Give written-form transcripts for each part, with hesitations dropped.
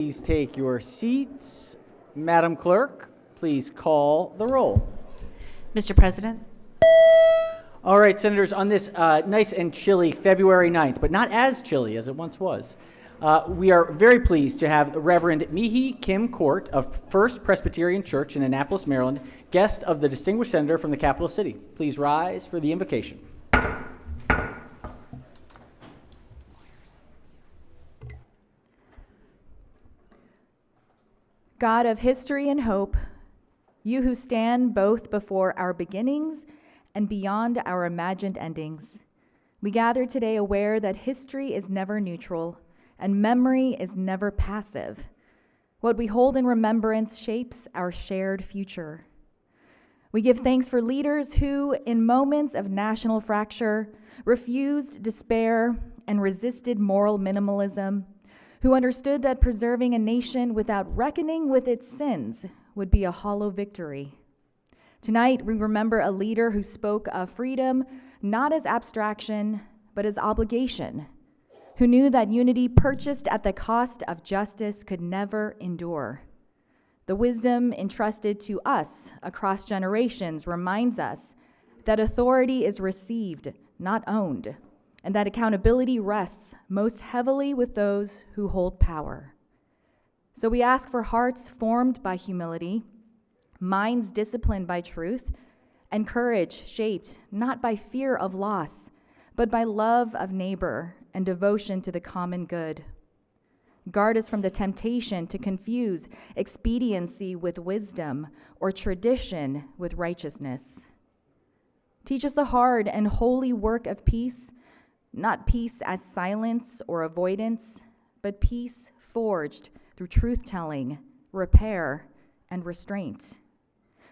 Please take your seats. Madam Clerk, please call the roll. Mr. President. All right, Senators, on this nice and chilly February 9th, but not as chilly as it once was, we are very pleased to have the Reverend Mihi Kim Court of First Presbyterian Church in Annapolis, Maryland, guest of the distinguished senator from the capital city. Please rise for the invocation. God of history and hope, you who stand both before our beginnings and beyond our imagined endings, we gather today aware that history is never neutral and memory is never passive. What we hold in remembrance shapes our shared future. We give thanks for leaders who, in moments of national fracture, refused despair and resisted moral minimalism, who understood that preserving a nation without reckoning with its sins would be a hollow victory. Tonight, we remember a leader who spoke of freedom not as abstraction, but as obligation, who knew that unity purchased at the cost of justice could never endure. The wisdom entrusted to us across generations reminds us that authority is received, not owned, and that accountability rests most heavily with those who hold power. So we ask for hearts formed by humility, minds disciplined by truth, and courage shaped not by fear of loss, but by love of neighbor and devotion to the common good. Guard us from the temptation to confuse expediency with wisdom or tradition with righteousness. Teach us the hard and holy work of peace, not peace as silence or avoidance, but peace forged through truth-telling, repair, and restraint.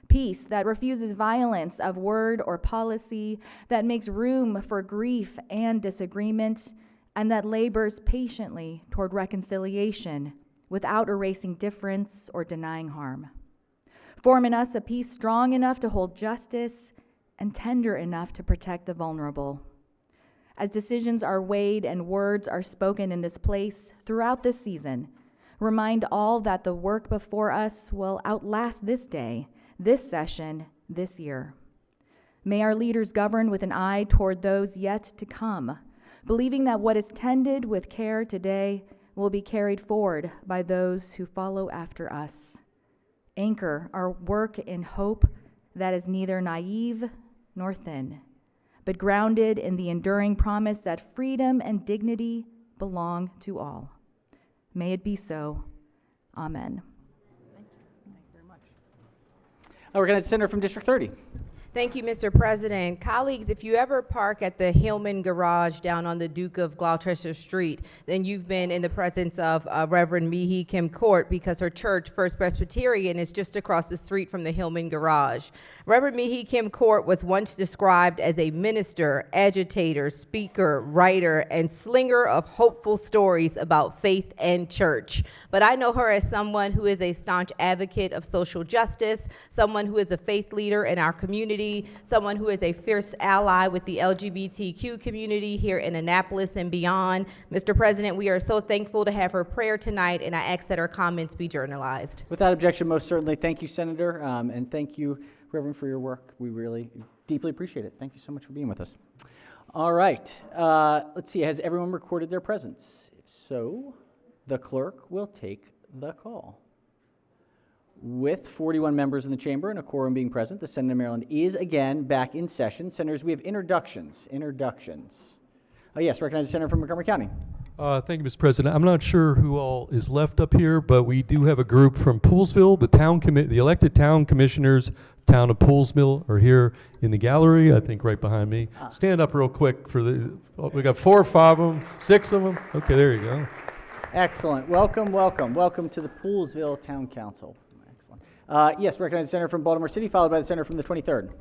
Peace that refuses violence of word or policy, that makes room for grief and disagreement, and that labors patiently toward reconciliation without erasing difference or denying harm. Form in us a peace strong enough to hold justice and tender enough to protect the vulnerable. As decisions are weighed and words are spoken in this place throughout this season, remind all that the work before us will outlast this day, this session, this year. May our leaders govern with an eye toward those yet to come, believing that what is tended with care today will be carried forward by those who follow after us. Anchor our work in hope that is neither naive nor thin, but grounded in the enduring promise that freedom and dignity belong to all. May it be so. Amen. Thank you very much. We're going to Senator from District 30. Thank you, Mr. President. Colleagues, if you ever park at the Hillman Garage down on the Duke of Gloucester Street, then you've been in the presence of Reverend Mihi Kim Court, because her church, First Presbyterian, is just across the street from the Hillman Garage. Reverend Mihi Kim Court was once described as a minister, agitator, speaker, writer, and slinger of hopeful stories about faith and church. But I know her as someone who is a staunch advocate of social justice, someone who is a faith leader in our community, someone who is a fierce ally with the LGBTQ community here in Annapolis and beyond. Mr. President, we are so thankful to have her prayer tonight, and I ask that her comments be journalized. Without objection, most certainly. Thank you, Senator, and thank you, Reverend, for your work. We really deeply appreciate it. Thank you so much for being with us. All right. Let's see. Has everyone recorded their presence? If so, the clerk will take the call. With 41 members in the chamber and a quorum being present, the Senate of Maryland is again back in session. Senators, we have introductions. Yes, recognize the Senator from Montgomery County. Thank you, Mr. President. I'm not sure who all is left up here, but we do have a group from Poolesville. The elected town commissioners, town of Poolesville, are here in the gallery, I think right behind me. Stand up real quick for we got 4 or 5 of them, 6 of them. Okay, there you go. Excellent. Welcome to the Poolesville Town Council. Yes, recognize the Senator from Baltimore City, followed by the Senator from the 23rd.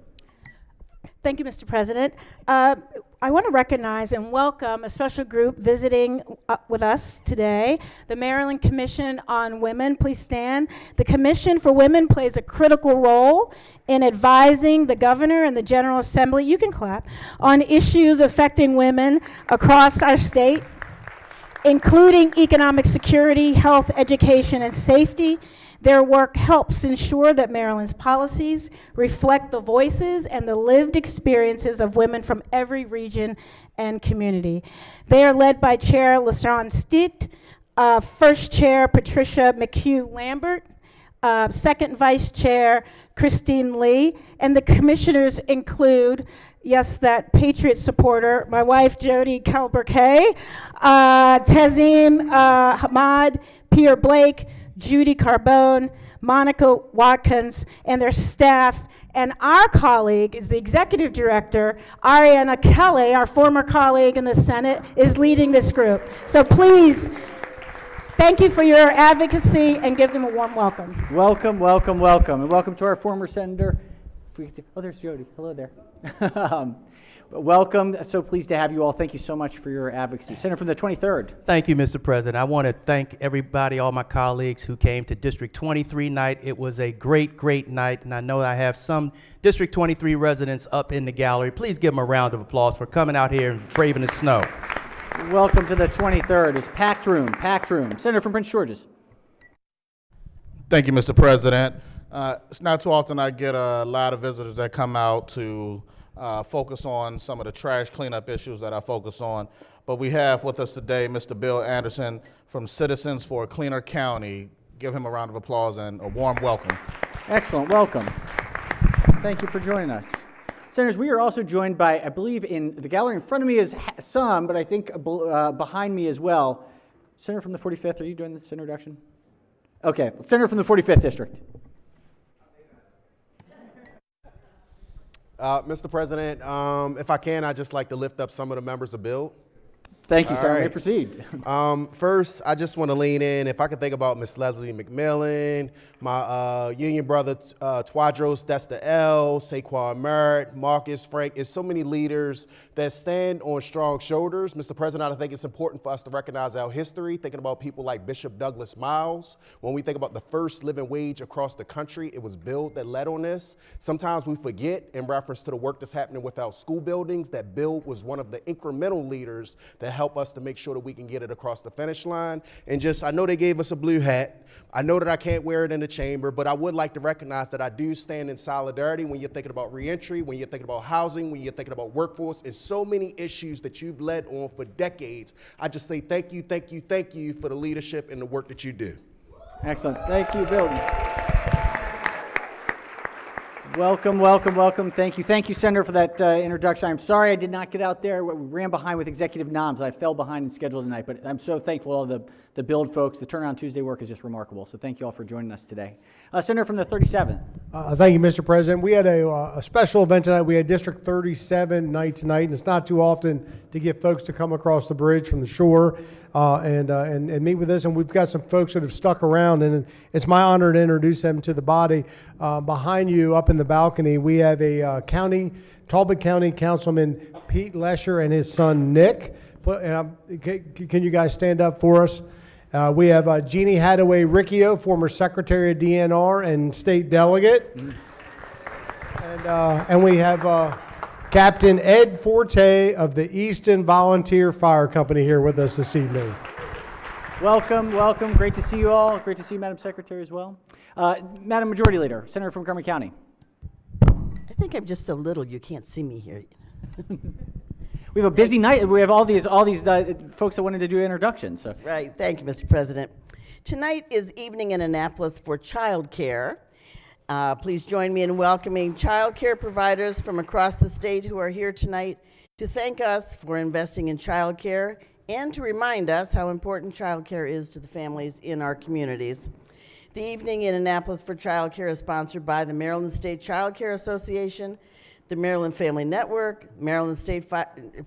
Thank you, Mr. President. I want to recognize and welcome a special group visiting with us today, the Maryland Commission on Women. Please stand. The Commission for Women plays a critical role in advising the governor and the General Assembly, you can clap, on issues affecting women across our state. including economic security, health, education, and safety. Their work helps ensure that Maryland's policies reflect the voices and the lived experiences of women from every region and community. They are led by Chair LaShawn Stitt, First Chair Patricia McHugh-Lambert, Second Vice Chair Christine Lee, and the commissioners include, yes, that Patriot supporter, my wife Jody Calberkay, Tazim Hamad, Pierre Blake, Judy Carbone, Monica Watkins, and their staff. And our colleague is the executive director, Ariana Kelly, our former colleague in the Senate, is leading this group. So please, thank you for your advocacy and give them a warm welcome. Welcome, welcome, welcome. And welcome to our former senator. If we could see, oh, there's Jody. Hello there. Welcome. So pleased to have you all. Thank you so much for your advocacy. Senator from the 23rd. Thank you, Mr. President. I want to thank everybody, all my colleagues who came to District 23 night. It was a great, great night, and I know I have some District 23 residents up in the gallery. Please give them a round of applause for coming out here and braving the snow. Welcome to the 23rd. It's packed room, packed room. Senator from Prince George's. Thank you, Mr. President. It's not too often I get a lot of visitors that come out to focus on some of the trash cleanup issues that I focus on. But we have with us today Mr. Bill Anderson from Citizens for a Cleaner County. Give him a round of applause and a warm welcome. Excellent. Welcome. Thank you for joining us. Senators, we are also joined by, I believe in the gallery in front of me is some, but I think behind me as well. Senator from the 45th, are you doing this introduction? Okay, Senator from the 45th District. Mr. President, if I can, I'd just like to lift up some of the members of BUILD. Thank you, All sir. right. May proceed. First, I just want to lean in. If I could think about Miss Leslie McMillan, my union brother Twadros, that's the L, Saquon Merritt, Marcus Frank. It's so many leaders that stand on strong shoulders. Mr. President, I think it's important for us to recognize our history, thinking about people like Bishop Douglas Miles. When we think about the first living wage across the country, it was BUILD that led on this. Sometimes we forget, in reference to the work that's happening with our school buildings, that BUILD was one of the incremental leaders that help us to make sure that we can get it across the finish line. And just, I know they gave us a blue hat. I know that I can't wear it in the chamber, but I would like to recognize that I do stand in solidarity when you're thinking about reentry, when you're thinking about housing, when you're thinking about workforce, and so many issues that you've led on for decades. I just say thank you, thank you, thank you for the leadership and the work that you do. Excellent. Thank you, Bill. Welcome, welcome, welcome. Thank you. Thank you, Senator, for that introduction. I'm sorry I did not get out there. We ran behind with executive noms. I fell behind in schedule tonight, but I'm so thankful to all the BUILD folks. The Turnaround Tuesday work is just remarkable. So thank you all for joining us today. Senator from the 37th. Thank you, Mr. President. We had a special event tonight. We had District 37 night tonight, and it's not too often to get folks to come across the bridge from the shore and meet with us. And we've got some folks that have stuck around, and it's my honor to introduce them to the body. Behind you, up in the balcony, we have a Talbot County Councilman Pete Lesher and his son Nick. Can you guys stand up for us? We have Jeannie Hadaway Riccio, former Secretary of DNR and State Delegate. And we have Captain Ed Forte of the Easton Volunteer Fire Company here with us this evening. Welcome, welcome. Great to see you all. Great to see you, Madam Secretary, as well. Madam Majority Leader, Senator from Montgomery County. I think I'm just so little you can't see me here. We have a busy night. We have all these folks that wanted to do introductions. So. Right. Thank you, Mr. President. Tonight is Evening in Annapolis for Child Care. Please join me in welcoming child care providers from across the state who are here tonight to thank us for investing in child care and to remind us how important child care is to the families in our communities. The Evening in Annapolis for Child Care is sponsored by the Maryland State Child Care Association, the Maryland Family Network, Maryland State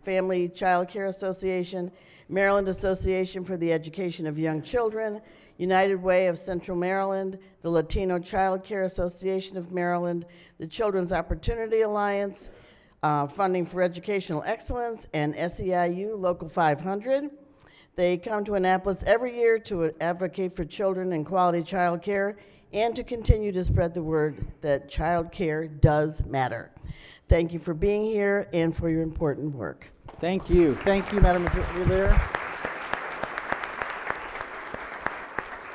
Family Child Care Association, Maryland Association for the Education of Young Children, United Way of Central Maryland, the Latino Child Care Association of Maryland, the Children's Opportunity Alliance, Funding for Educational Excellence, and SEIU Local 500. They come to Annapolis every year to advocate for children and quality child care and to continue to spread the word that child care does matter. Thank you for being here and for your important work. Thank you. Thank you, Madam Majority Leader.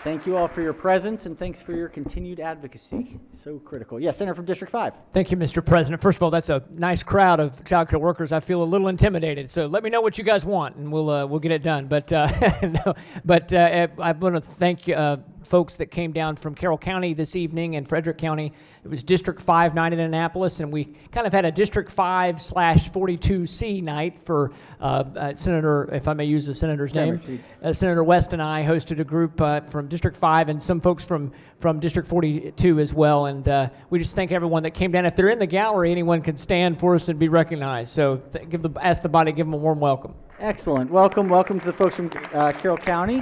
Thank you all for your presence, and thanks for your continued advocacy. So critical. Yes, Senator from District 5. Thank you, Mr. President. First of all, that's a nice crowd of child care workers. I feel a little intimidated, so let me know what you guys want, and we'll get it done. But I want to thank folks that came down from Carroll County this evening and Frederick County. It was District 5 night in Annapolis, and we kind of had a District 5/42C night for Senator, if I may use the senator's name, Senator West and I hosted a group from District 5 and some folks from District 42 as well. And we just thank everyone that came down. If they're in the gallery, anyone can stand for us and be recognized. So ask the body, give them a warm welcome. Excellent. Welcome to the folks from Carroll County.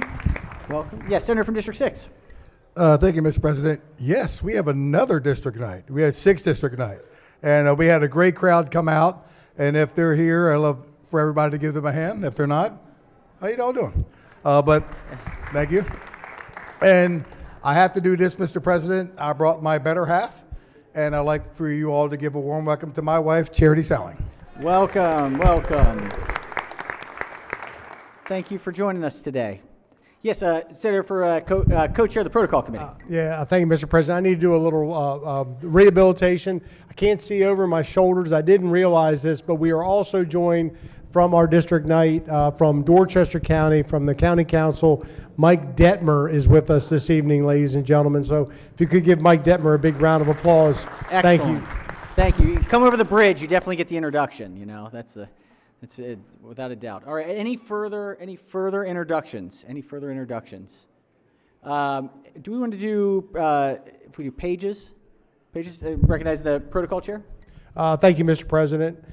Welcome. Yes, Senator from District 6. Thank you, Mr. President. Yes, we have another district night. We had 6 district night. And we had a great crowd come out. And if they're here, I love for everybody to give them a hand. If they're not, how you all doing? But thank you. And I have to do this, Mr. President. I brought my better half. And I'd like for you all to give a warm welcome to my wife, Charity Sowing. Welcome, welcome. Thank you for joining us today. Yes, Senator for co-chair of the Protocol Committee. Thank you, Mr. President. I need to do a little rehabilitation. I can't see over my shoulders. I didn't realize this, but we are also joined from our district night from Dorchester County, from the County Council. Mike Detmer is with us this evening, ladies and gentlemen. So if you could give Mike Detmer a big round of applause. Excellent. Thank you. Thank you. You come over the bridge, you definitely get the introduction. You know, that's it, without a doubt. All right. Any further introductions? Any further introductions? Do we want to do if we do pages? Pages. Recognize the protocol chair. Thank you, Mr. President.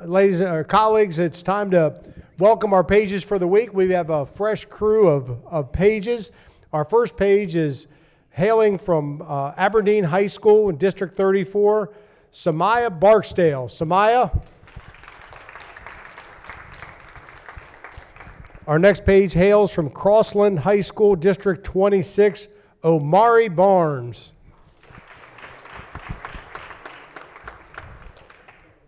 Ladies and colleagues, it's time to welcome our pages for the week. We have a fresh crew of pages. Our first page is hailing from Aberdeen High School in District 34, Samaya Barksdale. Samaya. Our next page hails from Crossland High School, District 26, Omari Barnes.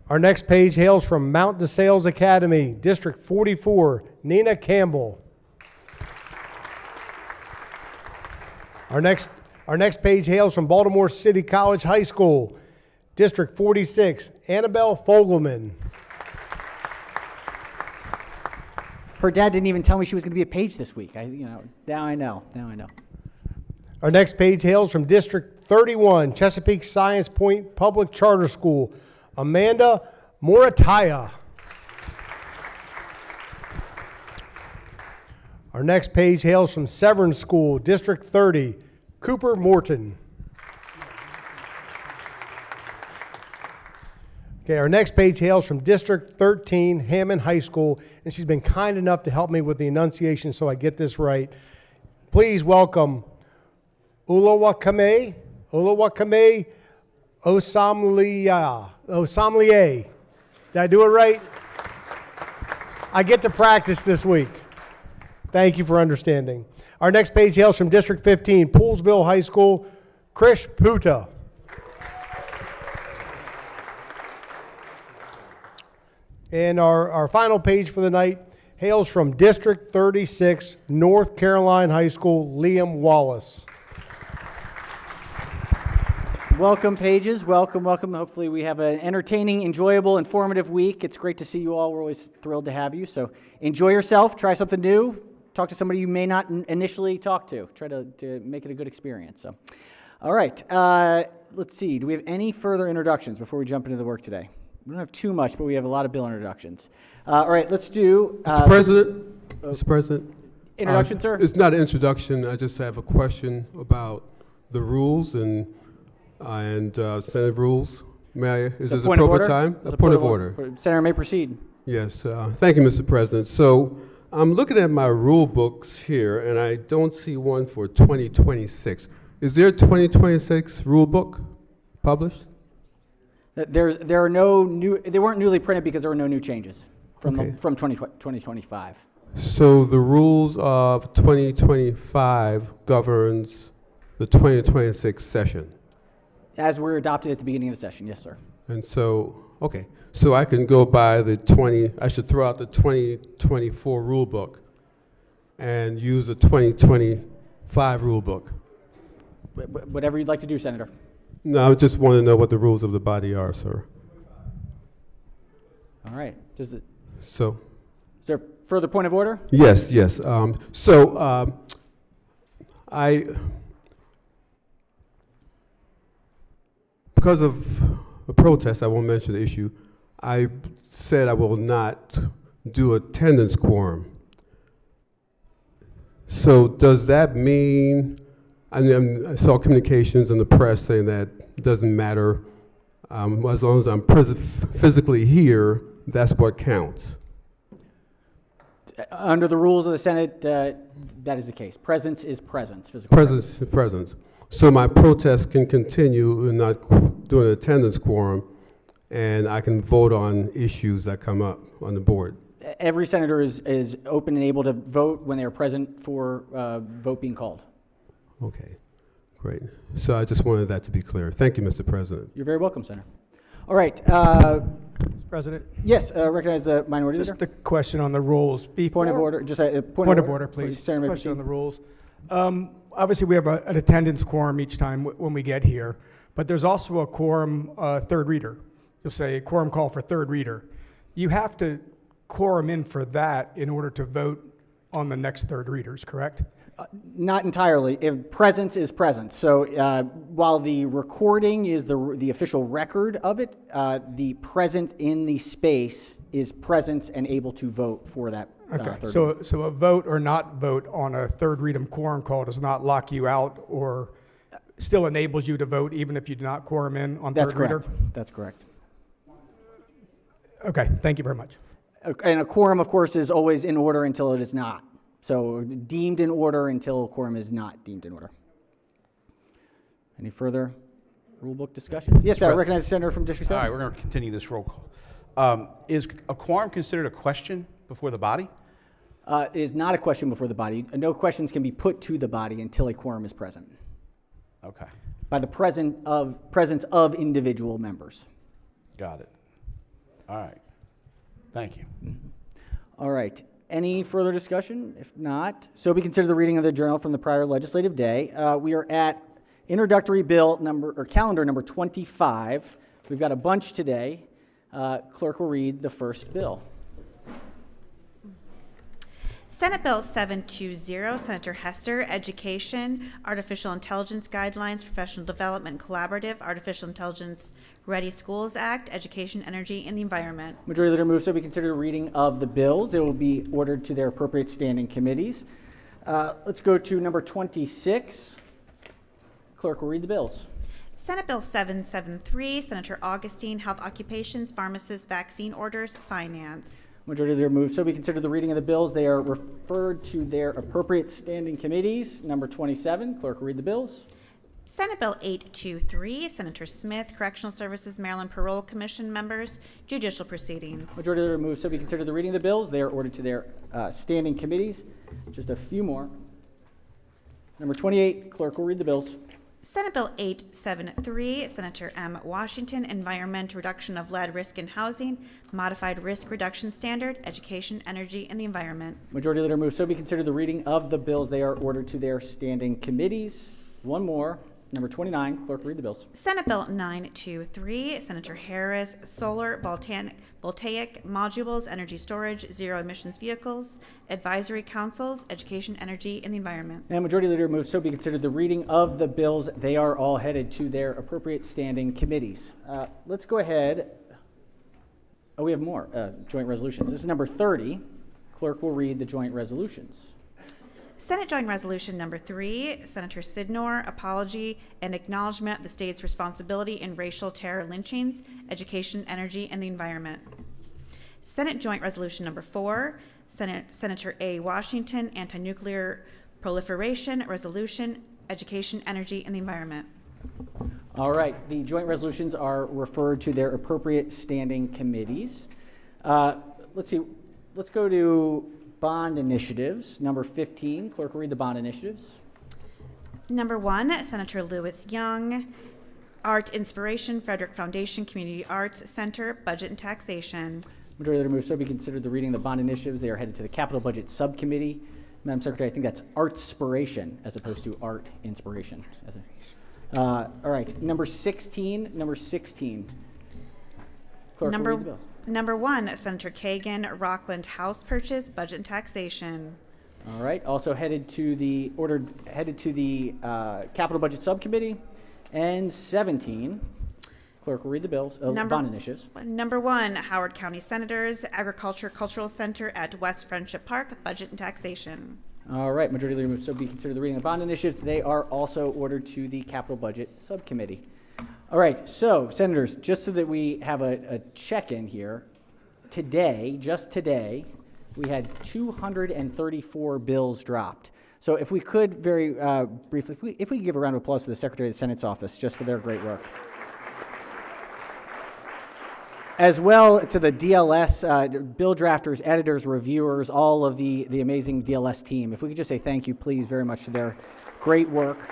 Our next page hails from Mount DeSales Academy, District 44, Nina Campbell. Our next page hails from Baltimore City College High School, District 46, Annabelle Fogelman. Her dad didn't even tell me she was going to be a page this week. Now I know. Our next page hails from District 31, Chesapeake Science Point Public Charter School, Amanda Morataya. Our next page hails from Severn School, District 30, Cooper Morton. Okay, our next page hails from District 13, Hammond High School, and she's been kind enough to help me with the enunciation so I get this right. Please welcome Olawakame Osamlie. Did I do it right? I get to practice this week. Thank you for understanding. Our next page hails from District 15, Poolsville High School, Krish Puta. And our final page for the night hails from District 36, North Carolina High School, Liam Wallace. Welcome, pages. Welcome. Hopefully we have an entertaining, enjoyable, informative week. It's great to see you all. We're always thrilled to have you. So enjoy yourself. Try something new. Talk to somebody you may not initially talk to. Try to make it a good experience. So, all right. Let's see. Do we have any further introductions before we jump into the work today? We don't have too much, but we have a lot of bill introductions. All right. Let's do... Mr. President. Introduction, sir? It's not an introduction. I just have a question about the rules and Senate rules. May I? Is this appropriate time? A point of order. Senator may proceed. Yes. Thank you, Mr. President. So I'm looking at my rule books here, and I don't see one for 2026. Is there a 2026 rule book published? There are no new. They weren't newly printed because there were no new changes from 2025. So the rules of 2025 governs the 2026 session. As were adopted at the beginning of the session, yes, sir. And so, okay, so I can go by I should throw out the 2024 rule book and use the 2025 rule book? Whatever you'd like to do, Senator. No, I just want to know what the rules of the body are, sir. All right. Is So, there further point of order? yes, yes. Because of a protest, I won't mention the issue, I said I will not do attendance quorum. So does that mean, I saw communications in the press saying that it doesn't matter, as long as I'm physically here, that's what counts. Under the rules of the Senate, that is the case. Presence is presence. Physical Presence is presence. So my protest can continue and not do an attendance quorum, and I can vote on issues that come up on the board. Every senator is open and able to vote when they are present for vote being called. Okay, great. So I just wanted that to be clear. Thank you, Mr. President. You're very welcome, Senator. All right. Mr. President? Yes, recognize the minority Just leader. a question on the rules. Point of order. Just a Point of order, please. Senator, may Question on proceed. the rules. Obviously, we have an attendance quorum each time when we get here, but there's also a quorum third reader. You'll say a quorum call for third reader. You have to quorum in for that in order to vote on the next third readers, correct? Not entirely. If presence is presence. So while the recording is the official record of it, the presence in the space is presence and able to vote for that. Okay, third so a vote or not vote on a third reading quorum call does not lock you out or still enables you to vote even if you do not quorum in on That's third reader? correct. That's correct. Okay, thank you very much. And a quorum, of course, is always in order until it is not. So deemed in order until a quorum is not deemed in order. Any further rule book discussions? Yes, I recognize the senator from District 7. All right, we're going to continue this roll call. Is a quorum considered a question before the body? It is not a question before the body. No questions can be put to the body until a quorum is present. Okay. By the presence of individual members. Got it. All right. Thank you. All right. Any further discussion? If not, so we consider the reading of the journal from the prior legislative day. We are at introductory bill calendar number 25. We've got a bunch today. Clerk will read the first bill. Senate Bill 720, Senator Hester, Education, Artificial Intelligence Guidelines, Professional Development Collaborative, Artificial Intelligence Ready Schools Act, Education, Energy, and the Environment. Majority Leader moves so we consider the reading of the bills. They will be ordered to their appropriate standing committees. Let's go to number 26. Clerk will read the bills. Senate Bill 773, Senator Augustine, Health Occupations, Pharmacists, Vaccine Orders, Finance. Majority Leader moves so we consider the reading of the bills. They are referred to their appropriate standing committees. Number 27. Clerk will read the bills. Senate Bill 823, Senator Smith, Correctional Services, Maryland Parole Commission members, judicial proceedings. Majority Leader moves so we consider the reading of the bills. They are ordered to their standing committees. Just a few more. Number 28, clerk will read the bills. Senate Bill 873, Senator M. Washington, Environment, Reduction of Lead Risk in Housing, Modified Risk Reduction Standard, Education, Energy, and the Environment. Majority Leader moves so we consider the reading of the bills. They are ordered to their standing committees. One more. Number 29, clerk read the bills. Senate Bill 923, Senator Harris, Solar, Voltaic Modules, Energy Storage, Zero Emissions Vehicles, Advisory Councils, Education, Energy, and the Environment. And Majority Leader moves so be considered the reading of the bills. They are all headed to their appropriate standing committees. Let's go ahead. Oh, we have more joint resolutions. This is number 30. Clerk will read the joint resolutions. Senate Joint Resolution Number 3, Senator Sidnor, apology and acknowledgement of the state's responsibility in racial terror lynchings, education, energy, and the environment. Senate Joint Resolution Number 4, Senator A. Washington, anti-nuclear proliferation resolution, education, energy, and the environment. All right, the joint resolutions are referred to their appropriate standing committees. Let's see, let's go to bond initiatives. Number 15, clerk will read the bond initiatives. Number 1, Senator Lewis Young, Art Inspiration, Frederick Foundation, Community Arts Center, Budget and Taxation. Majority Leader moves so be considered the reading of the bond initiatives. They are headed to the Capital Budget Subcommittee. Madam Secretary, I think that's artspiration as opposed to art inspiration. All right, number 16. Clerk, will read the bills. Number 1, Senator Kagan, Rockland House purchase, budget and taxation. All right, also headed to the Capital Budget Subcommittee. And 17, clerk will read the bills, bond initiatives. Number 1, Howard County Senators, Agriculture Cultural Center at West Friendship Park, budget and taxation. All right, Majority Leader moves so be considered the reading of bond initiatives. They are also ordered to the Capital Budget Subcommittee. All right, so Senators, just so that we have a check-in here, just today, we had 234 bills dropped. So if we could very briefly, if we could give a round of applause to the Secretary of the Senate's office just for their great work. As well to the DLS, bill drafters, editors, reviewers, all of the amazing DLS team. If we could just say thank you, please, very much to their great work.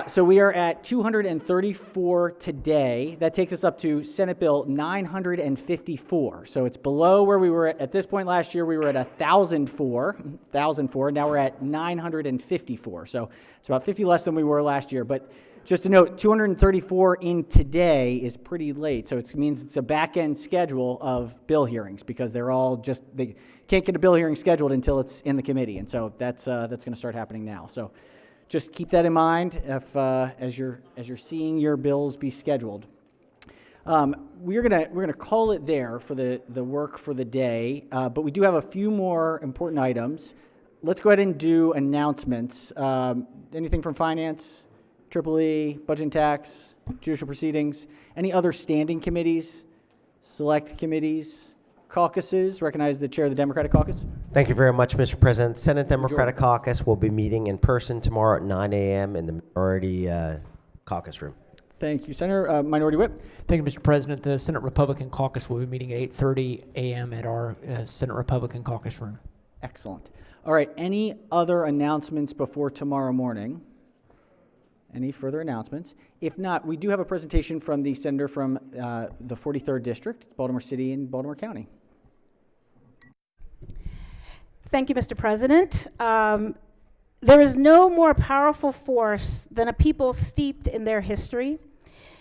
So we are at 234 today. That takes us up to Senate Bill 954. So it's below where we were at this point last year. We were at 1,004. Now we're at 954. So it's about 50 less than we were last year. But just to note, 234 in today is pretty late. So it means it's a back-end schedule of bill hearings because they're all they can't get a bill hearing scheduled until it's in the committee. And so that's going to start happening now. So just keep that in mind as you're seeing your bills be scheduled. We're gonna call it there for the work for the day, but we do have a few more important items. Let's go ahead and do announcements. Anything from finance, EEE, budget and tax, judicial proceedings, any other standing committees, select committees, caucuses? Recognize the chair of the Democratic Caucus. Thank you very much, Mr. President. Senate Democratic Caucus will be meeting in person tomorrow at 9 a.m. in the Minority Caucus Room. Thank you, Senator. Minority Whip. Thank you, Mr. President. The Senate Republican Caucus will be meeting at 8:30 a.m. at our Senate Republican Caucus Room. Excellent. All right, any other announcements before tomorrow morning? Any further announcements? If not, we do have a presentation from the senator from the 43rd District, Baltimore City and Baltimore County. Thank you, Mr. President. There is no more powerful force than a people steeped in their history,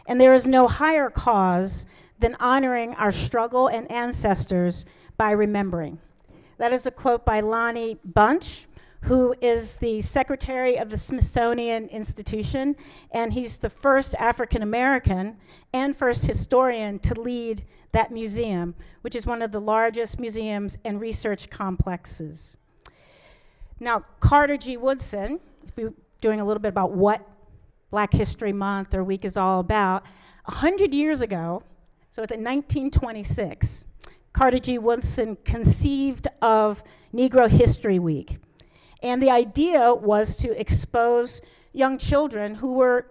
and there is no higher cause than honoring our struggle and ancestors by remembering. That is a quote by Lonnie Bunch, who is the secretary of the Smithsonian Institution, and he's the first African American and first historian to lead that museum, which is one of the largest museums and research complexes. Now, Carter G. Woodson, if we're doing a little bit about what Black History Month or Week is all about, 100 years ago, so it's in 1926, Carter G. Woodson conceived of Negro History Week. And the idea was to expose young children who were,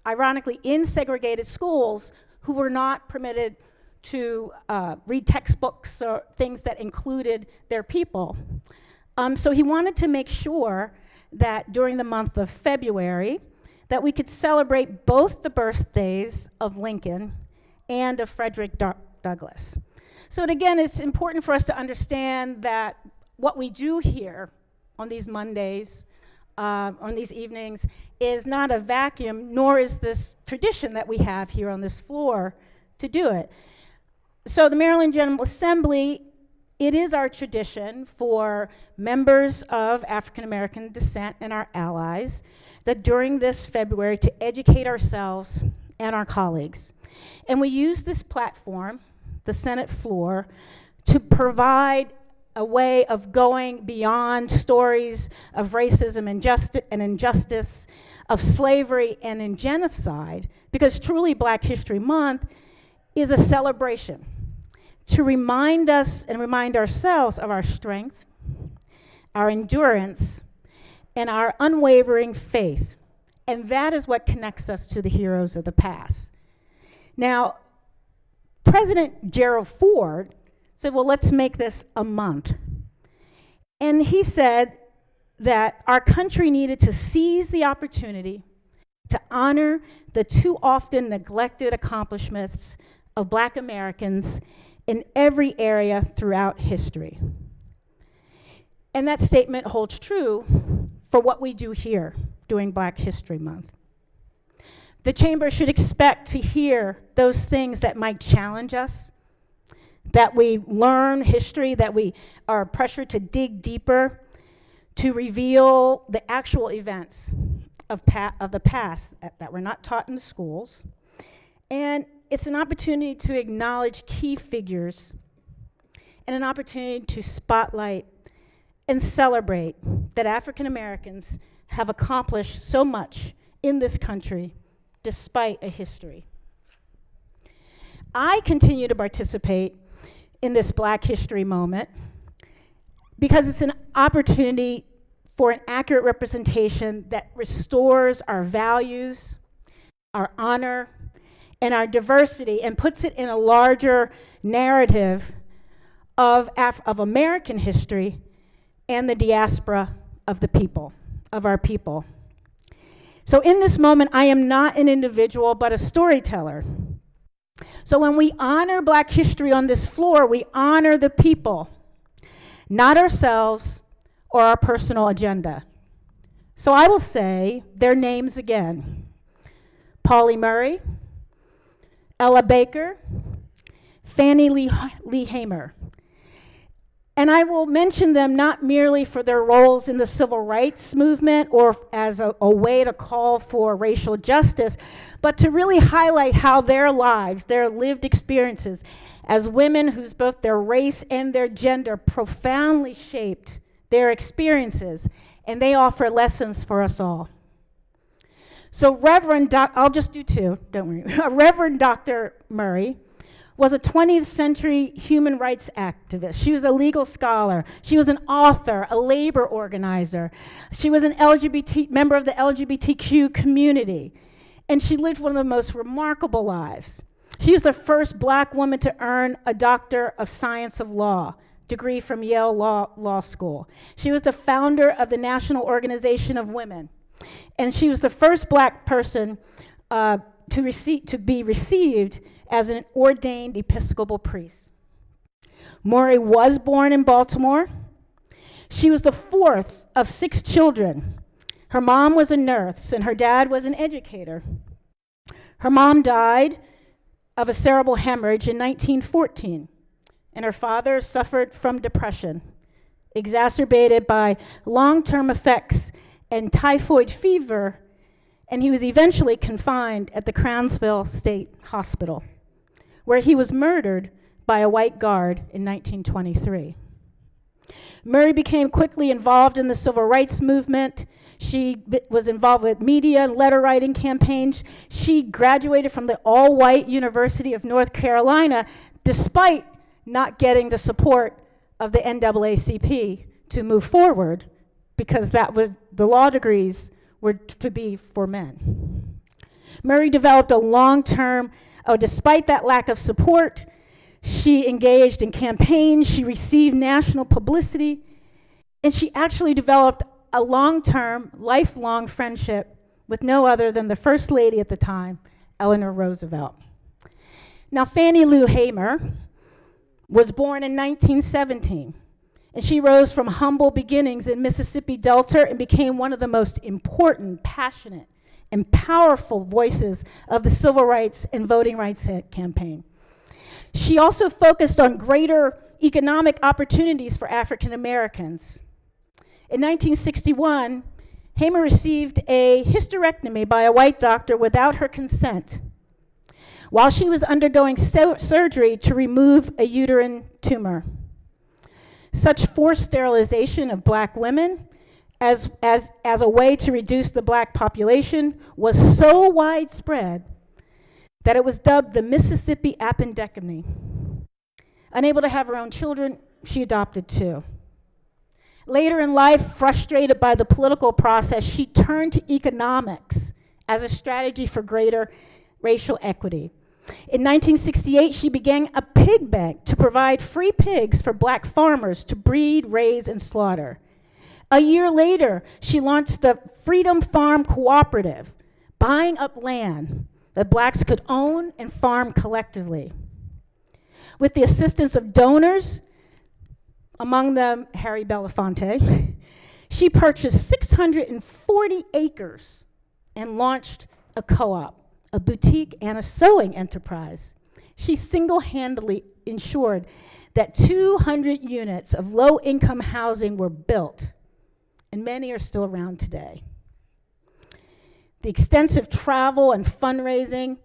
ironically, in segregated schools, who were not permitted to read textbooks or things that included their people. So he wanted to make sure that during the month of February, that we could celebrate both the birthdays of Lincoln and of Frederick Douglass. So again, it's important for us to understand that what we do here on these Mondays, on these evenings, is not a vacuum, nor is this tradition that we have here on this floor to do it. So the Maryland General Assembly, it is our tradition for members of African American descent and our allies that during this February to educate ourselves and our colleagues. And we use this platform, the Senate floor, to provide a way of going beyond stories of racism and injustice, of slavery and genocide, because truly Black History Month is a celebration to remind us and remind ourselves of our strength, our endurance, and our unwavering faith. And that is what connects us to the heroes of the past. Now, President Gerald Ford said, well, let's make this a month. And he said that our country needed to seize the opportunity to honor the too often neglected accomplishments of Black Americans in every area throughout history. And that statement holds true for what we do here during Black History Month. The chamber should expect to hear those things that might challenge us, that we learn history, that we are pressured to dig deeper, to reveal the actual events of the past that were not taught in the schools. And it's an opportunity to acknowledge key figures and an opportunity to spotlight and celebrate that African Americans have accomplished so much in this country despite a history. I continue to participate in this Black History moment because it's an opportunity for an accurate representation that restores our values, our honor, and our diversity, and puts it in a larger narrative of American history and the diaspora of the people, of our people. So in this moment, I am not an individual, but a storyteller. So when we honor Black history on this floor, we honor the people, not ourselves or our personal agenda. So I will say their names again: Pauli Murray, Ella Baker, Fannie Lee Hamer. And I will mention them not merely for their roles in the civil rights movement or as a way to call for racial justice, but to really highlight how their lives, their lived experiences as women whose both their race and their gender profoundly shaped their experiences, and they offer lessons for us all. So I'll just do two, don't worry. Reverend Dr. Murray was a 20th century human rights activist. She was a legal scholar. She was an author, a labor organizer. She was an member of the LGBTQ community. And she lived one of the most remarkable lives. She was the first Black woman to earn a Doctor of Science of Law degree from Yale Law School. She was the founder of the National Organization of Women. And she was the first Black person to be received as an ordained Episcopal priest. Murray was born in Baltimore. She was the fourth of 6 children. Her mom was a nurse and her dad was an educator. Her mom died of a cerebral hemorrhage in 1914, and her father suffered from depression, exacerbated by long-term effects and typhoid fever, and he was eventually confined at the Crownsville State Hospital, where he was murdered by a white guard in 1923. Murray became quickly involved in the civil rights movement. She was involved with media and letter writing campaigns. She graduated from the all-white University of North Carolina despite not getting the support of the NAACP to move forward, because the law degrees were to be for men. Murray developed a long-term, despite that lack of support, she engaged in campaigns, she received national publicity, and she actually developed a long-term, lifelong friendship with no other than the First Lady at the time, Eleanor Roosevelt. Now, Fannie Lou Hamer was born in 1917, and she rose from humble beginnings in Mississippi Delta and became one of the most important, passionate, and powerful voices of the civil rights and voting rights campaign. She also focused on greater economic opportunities for African Americans. In 1961, Hamer received a hysterectomy by a white doctor without her consent while she was undergoing surgery to remove a uterine tumor. Such forced sterilization of Black women as a way to reduce the Black population was so widespread that it was dubbed the Mississippi appendectomy. Unable to have her own children, she adopted 2. Later in life, frustrated by the political process, she turned to economics as a strategy for greater racial equity. In 1968, she began a pig bank to provide free pigs for Black farmers to breed, raise, and slaughter. A year later, she launched the Freedom Farm Cooperative, buying up land that Blacks could own and farm collectively. With the assistance of donors, among them Harry Belafonte. She purchased 640 acres and launched a co-op, a boutique, and a sewing enterprise. She single-handedly ensured that 200 units of low-income housing were built, and many are still around today. The extensive travel and fundraising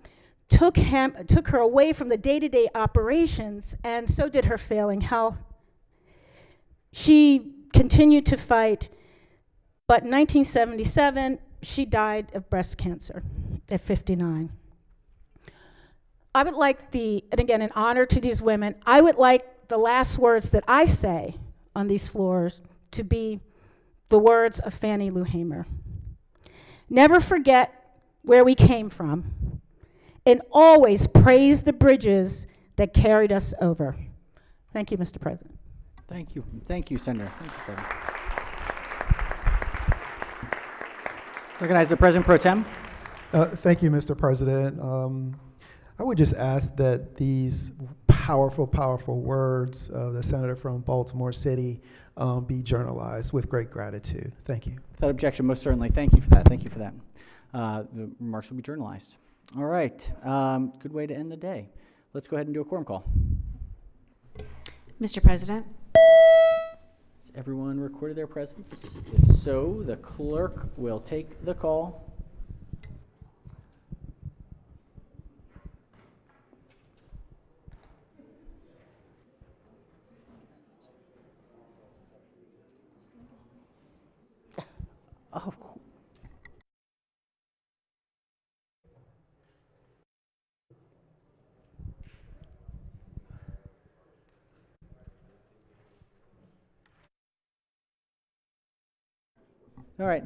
took her away from the day-to-day operations, and so did her failing health. She continued to fight, but in 1977, she died of breast cancer at 59. I would like and again, in honor to these women, I would like the last words that I say on these floors to be the words of Fannie Lou Hamer. Never forget where we came from, and always praise the bridges that carried us over. Thank you, Mr. President. Thank you. Thank you, Senator. Thank you, Kevin. Recognize the President Pro Tem. Thank you, Mr. President. I would just ask that these powerful, powerful words of the senator from Baltimore City be journalized with great gratitude. Thank you. Without objection, most certainly. Thank you for that. Thank you for that. The remarks will be journalized. All right. Good way to end the day. Let's go ahead and do a quorum call. Mr. President? Has everyone recorded their presence? If so, the clerk will take the call. Oh, of course. All right.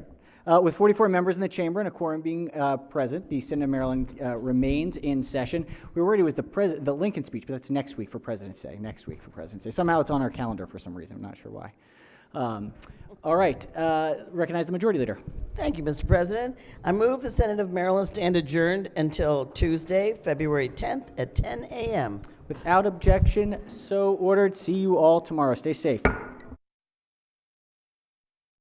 With 44 members in the chamber and a quorum being present, the Senate of Maryland remains in session. We were worried it was the Lincoln speech, but that's next week for President's Day. Next week for President's Day. Somehow it's on our calendar for some reason. I'm not sure why. All right. Recognize the Majority Leader. Thank you, Mr. President. I move the Senate of Maryland stand adjourned until Tuesday, February 10th at 10 a.m. Without objection, so ordered. See you all tomorrow. Stay safe.